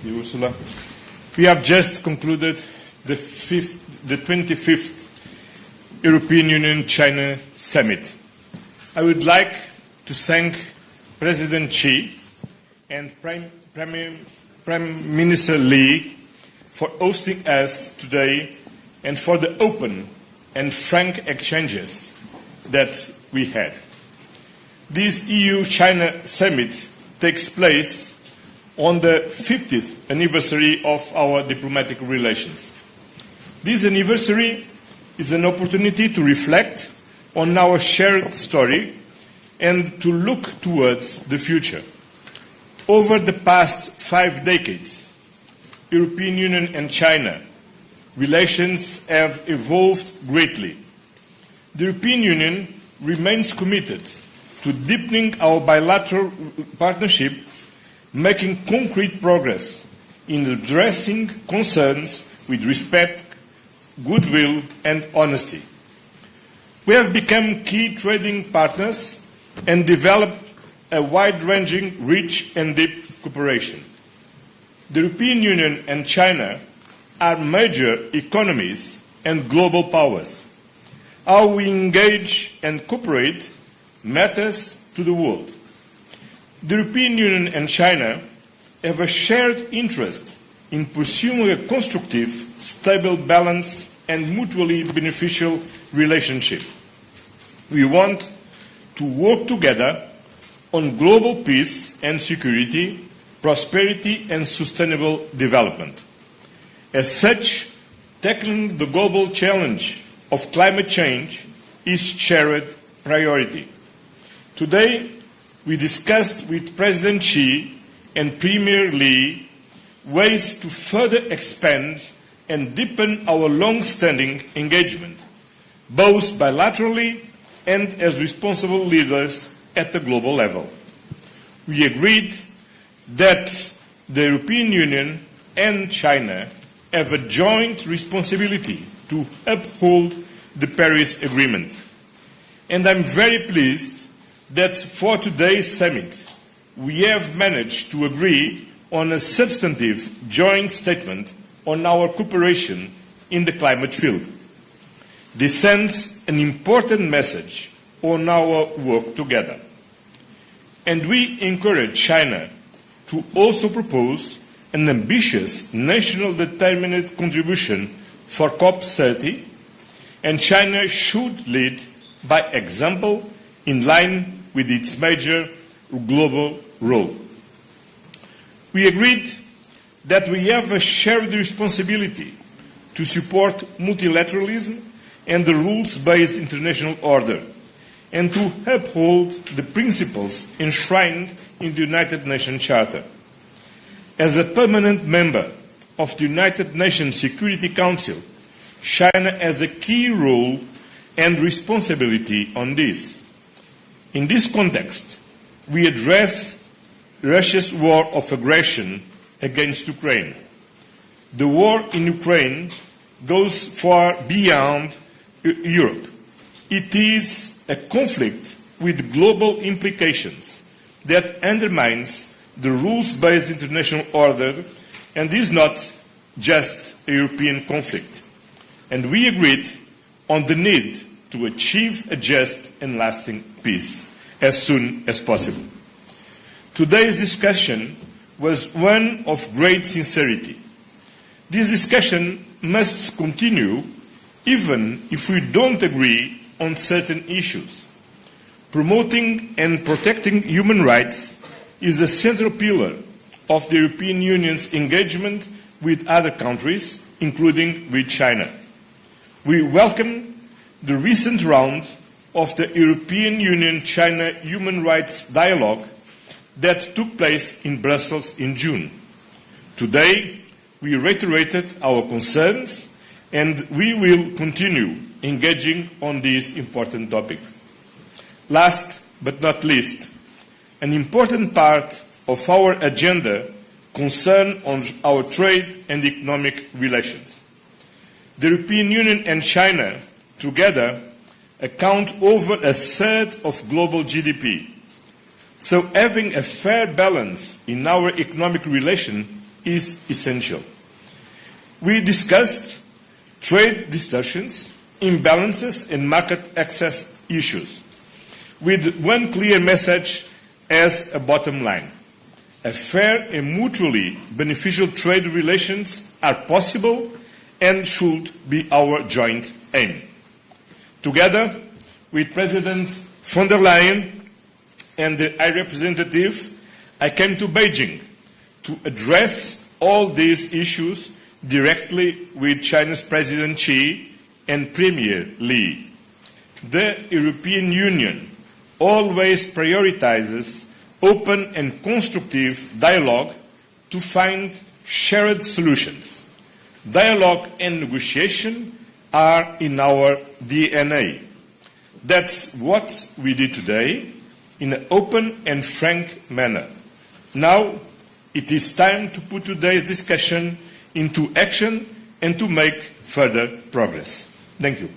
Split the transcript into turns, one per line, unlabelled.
dear Ursula. We have just concluded the 25th European Union-China Summit. I would like to thank President Xi and Prime Minister Li for hosting us today and for the open and frank exchanges that we had. This EU-China Summit takes place on the 50th anniversary of our diplomatic relations. This anniversary is an opportunity to reflect on our shared story and to look towards the future. Over the past 5 decades, European Union and China relations have evolved greatly. The European Union remains committed to deepening our bilateral partnership, making concrete progress in addressing concerns with respect, goodwill, and honesty. We have become key trading partners and developed a wide-ranging, rich and deep cooperation. The European Union and China are major economies and global powers. How we engage and cooperate matters to the world. The European Union and China have a shared interest in pursuing a constructive, stable, balanced, and mutually beneficial relationship. We want to work together on global peace and security, prosperity and sustainable development. As such, tackling the global challenge of climate change is shared priority. Today, we discussed with President Xi and Premier Li ways to further expand and deepen our long-standing engagement, both bilaterally and as responsible leaders at the global level. We agreed that the European Union and China have a joint responsibility to uphold the Paris Agreement. And I'm very pleased that for today's summit, we have managed to agree on a substantive joint statement on our cooperation in the climate field. This sends an important message on our work together. And we encourage China to also propose an ambitious national determined contribution for COP30, and China should lead by example in line with its major global role. We agreed that we have a shared responsibility to support multilateralism and the rules-based international order, and to uphold the principles enshrined in the United Nations Charter. As a permanent member of the United Nations Security Council, China has a key role and responsibility on this. In this context, we address Russia's war of aggression against Ukraine. The war in Ukraine goes far beyond Europe. It is a conflict with global implications that undermines the rules-based international order and is not just a European conflict. And we agreed on the need to achieve a just and lasting peace as soon as possible. Today's discussion was one of great sincerity. This discussion must continue even if we don't agree on certain issues. Promoting and protecting human rights is a central pillar of the European Union's engagement with other countries, including with China. We welcome the recent round of the European Union-China Human Rights Dialogue that took place in Brussels in June. Today, we reiterated our concerns and we will continue engaging on this important topic. Last but not least, an important part of our agenda concerns on our trade and economic relations. The European Union and China together account over a third of global GDP. So having a fair balance in our economic relation is essential. We discussed trade distortions, imbalances, and market access issues, with one clear message as a bottom line. A fair and mutually beneficial trade relations are possible and should be our joint aim. Together with President von der Leyen and the High Representative, I came to Beijing to address all these issues directly with China's President Xi and Premier Li. The European Union always prioritizes open and constructive dialogue to find shared solutions. Dialogue and negotiation are in our DNA. That's what we did today in an open and frank manner. Now it is time to put today's discussion into action and to make further progress. Thank you.